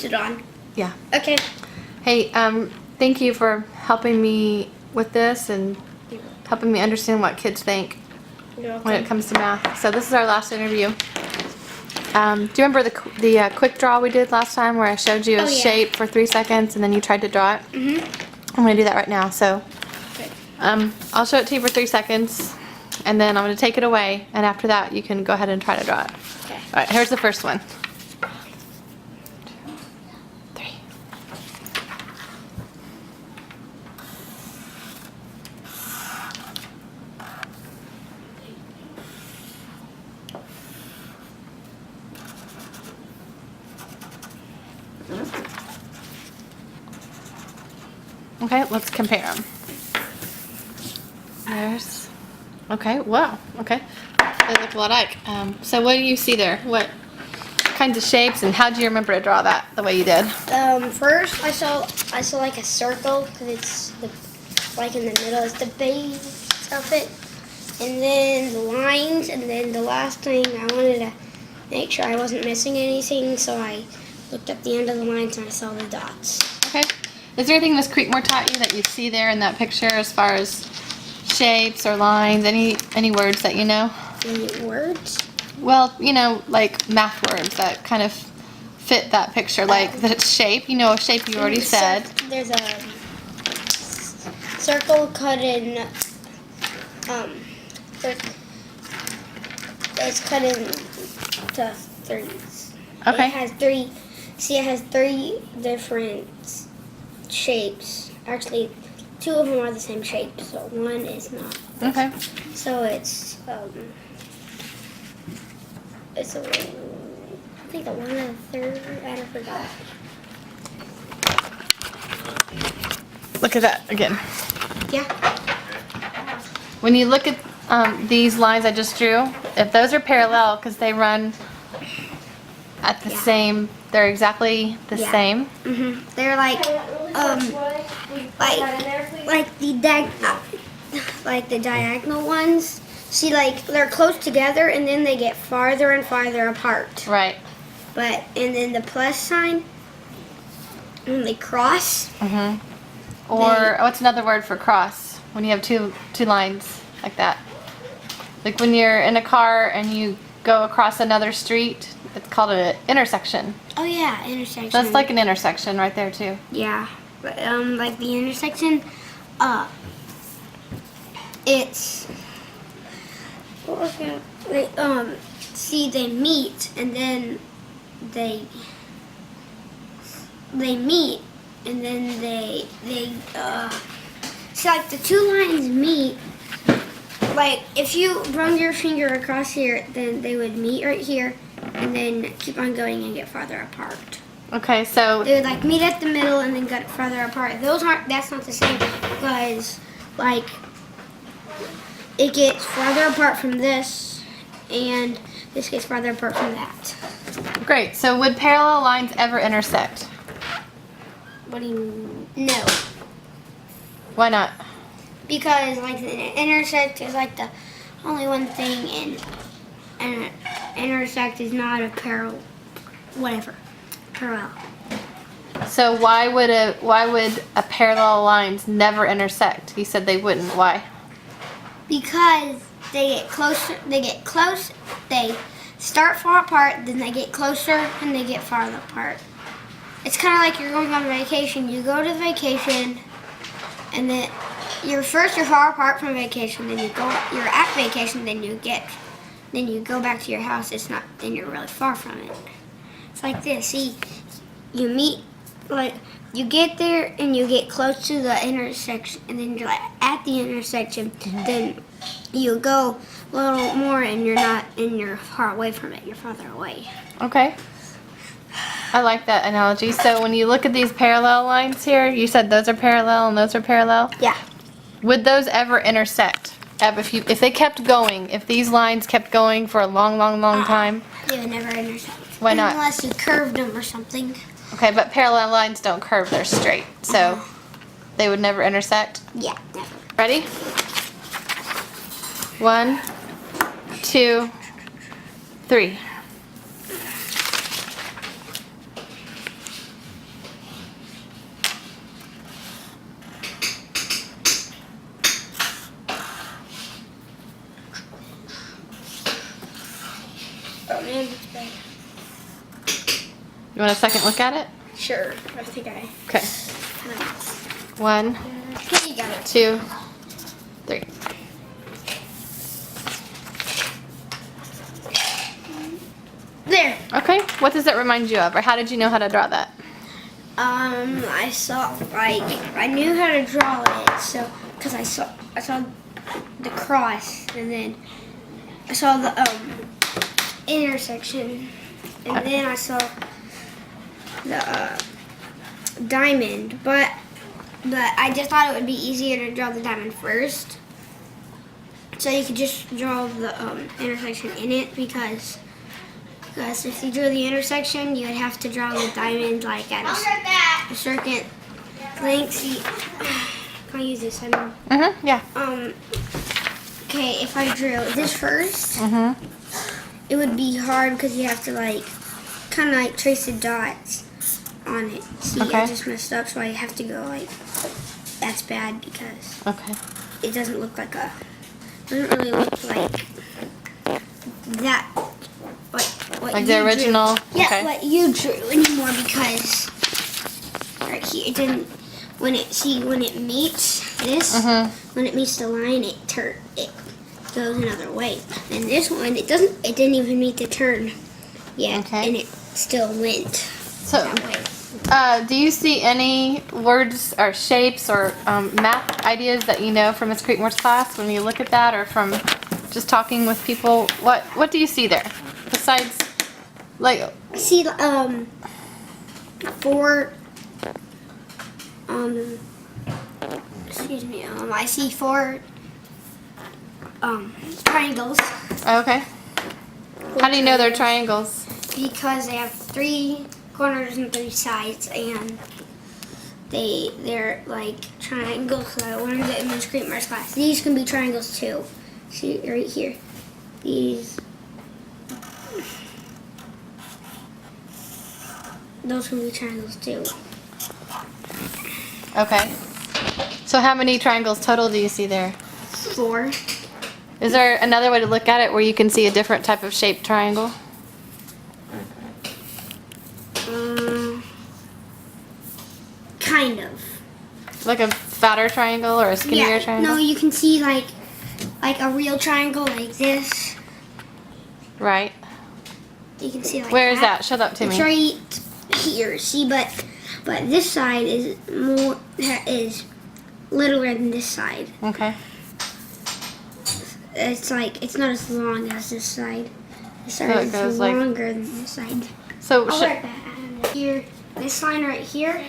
it on. Yeah. Okay. Hey, thank you for helping me with this and helping me understand what kids think when it comes to math. So this is our last interview. Do you remember the quick draw we did last time where I showed you a shape for 3 seconds and then you tried to draw it? Mm-hmm. I'm going to do that right now. So I'll show it to you for 3 seconds and then I'm going to take it away, and after that you can go ahead and try to draw it. Okay. Alright, here's the first one. 3. Okay, let's compare them. There's, okay, wow, okay. They look a lot alike. So what do you see there? What kinds of shapes, and how do you remember to draw that the way you did? First I saw like a circle because it's like in the middle. It's the base of it, and then the lines, and then the last thing I wanted to make sure I wasn't missing anything, so I looked at the end of the lines and I saw the dots. Okay. Is there anything Miss Creekmore taught you that you see there in that picture as far as shapes or lines? Any words that you know? Any words? Well, you know, like math words that kind of fit that picture, like the shape. You know, a shape you already said. There's a circle cut in. It's cut into threes. Okay. It has three. See, it has 3 different shapes. Actually, 2 of them are the same shape, so one is not. Okay. So it's I think the one and the third. I forgot. Look at that again. Yeah. When you look at these lines I just drew, if those are parallel because they run at the same, they're exactly the same. Mhm. They're like the diagonal ones. See, like they're close together and then they get farther and farther apart. Right. And then the plus sign, when they cross. Mhm. Or what's another word for cross? When you have two lines like that. Like when you're in a car and you go across another street, it's called an intersection. Oh yeah, intersection. That's like an intersection right there too. Yeah, but, like the intersection, it's see, they meet and then they meet and then they see, like the 2 lines meet. Like if you run your finger across here, then they would meet right here and then keep on going and get farther apart. Okay, so They would like meet at the middle and then get farther apart. That's not the same because like it gets farther apart from this and this gets farther apart from that. great. So would parallel lines ever intersect? What do you mean? No. Why not? Because like the intersect is like the only one thing, and intersect is not a parallel. So why would a parallel lines never intersect? You said they wouldn't. Why? Because they get closer. They start far apart, then they get closer, and they get farther apart. It's kind of like you're going on vacation. You go to vacation, and then you're far apart from vacation. Then you're at vacation. Then you go back to your house. Then you're really far from it. It's like this. See, you meet, like you get there and you get close to the intersection, and then you're like at the intersection. Mm-hmm. Then you go a little more, and you're far away from it. You're farther away. Okay. I like that analogy. So when you look at these parallel lines here, you said those are parallel and those are parallel? Yeah. Would those ever intersect? If they kept going, if these lines kept going for a long time? They would never intersect. Why not? Unless you curved them or something. Okay, but parallel lines don't curve, they're straight. So they would never intersect? Yeah, never. Ready? 1, 2, 3. You want a second look at it? Sure. I think I. Okay. 1, Okay, you got it. 2, 3. There. Okay. What does it remind you of, or how did you know how to draw that? I saw I knew how to draw it, so because I saw the cross, and then I saw the intersection, and then I saw the diamond, but I just thought it would be easier to draw the diamond first, so you could just draw the intersection in it because if you drew the intersection, you would have to draw the diamond like at a certain length. See, can I use this? I know. Yeah. Okay, if I drew this first, it would be hard because you have to like kind of like trace the dots on it. See, Okay. I just messed up, so I have to go like. That's bad because Okay. it doesn't look like doesn't really look like that. What Like you the drew. original? Yeah, Okay. what you drew anymore because right here it didn't. When it meets this, when it meets the line, it goes another way. And this one, it didn't even meet the turn yet, Okay. and it still went So, that way. do you see any words or shapes or math ideas that you know from Miss Creekmore's class when you look at that, or from just talking with people? What do you see there besides, like? I see four. Excuse me. I see four triangles Okay. How do you know they're triangles? because they have 3 corners and 3 sides, and they're like triangles. So I learned it in Miss Creekmore's class. These can be triangles too. See right here. Those can be triangles too. Okay. So how many triangles total do you see there? 4. Is there another way to look at it where you can see a different type of shaped triangle? Kind of. Like a fatter triangle or a skinnier triangle? No, you can see like a real triangle like this. Right. You can see like Where is that? Show that to It's me. right here. See, but this side is littler than this side. Okay. It's not as long as this side. This So side it is goes like- longer than this side. So, I'll write that here. This line right here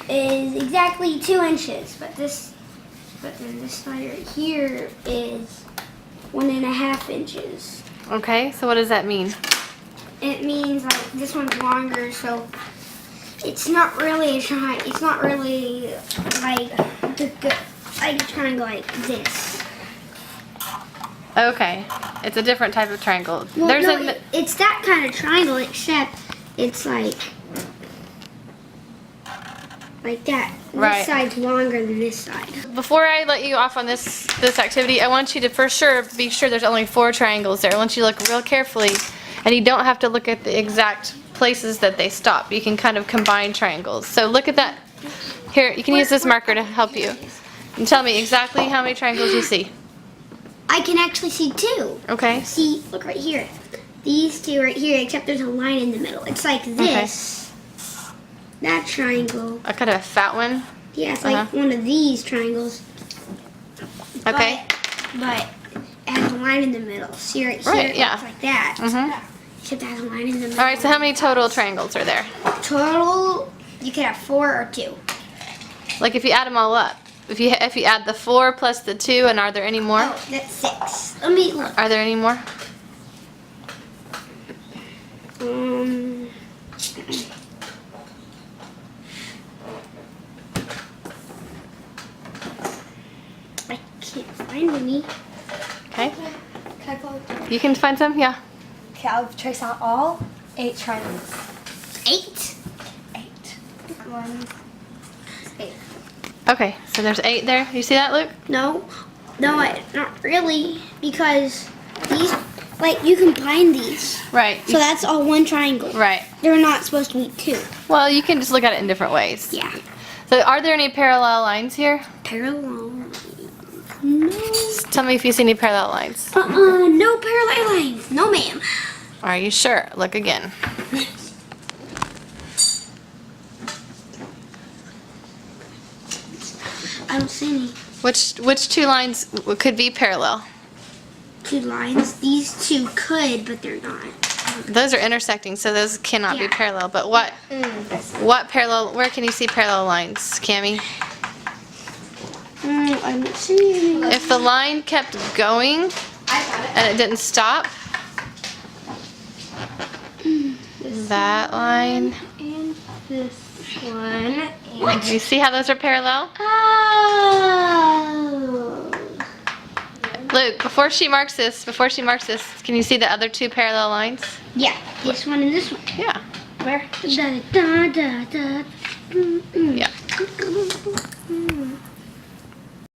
is exactly 2 inches, but then this line right here is 1.5 inches. okay, so what does that mean? It means like this one's longer, so it's not really a triangle. It's not really like a triangle like this. Okay. It's a different type of triangle. Well, There's no, a it's that kind of triangle, except it's like that. Right. This side's longer than this side. Before I let you off on this activity, I want you to for sure be sure there's only 4 triangles there. I want you to look real carefully, and you don't have to look at the exact places that they stop. You can kind of combine triangles. So look at that. Here, you can use this marker to help you. And tell me exactly how many triangles you see. I can actually see 2. Okay? See, look right here. These 2 right here, except there's a line in the middle. It's like this. That triangle. A kind of a fat one. Yeah, it's like one of these triangles. Okay. But it has a line in the middle. See right here? Right, yeah. It's like that. Mhm. Except it has a line in the middle. All right, so how many total triangles are there? Total, you could have 4 or 2. Like if you add them all up. If you add the 4 plus the 2, and are there any more? Oh, that's 6. Let me look. Are there any more? I can't find any. Okay. Can I pull it? You can find some? Yeah. Okay, I'll trace out all 8 triangles. 8. 8. 1, 8. Okay, so there's 8 there. You see that, Luke? No, not really, because these, like you combine these. Right. So that's all one triangle. Right. They're not supposed to be two. Well, you can just look at it in different ways. Yeah. So are there any parallel lines here? Parallel. No. Tell me if you see any parallel lines. No parallel lines. No, ma'am. Are you sure? Look again. I don't see any. Which two lines could be parallel? Two lines. These two could, but they're not. Those are intersecting, so those cannot be Yeah. parallel. But what parallel? Where can you see parallel lines, Cammie? I don't see any. If the line kept going and it didn't stop, that line. And this one. You see how those are parallel? Oh. Luke, before she marks this, can you see the other two parallel lines? Yeah. This one and this one. Yeah. Where? Da, da, da, da, da. Yeah.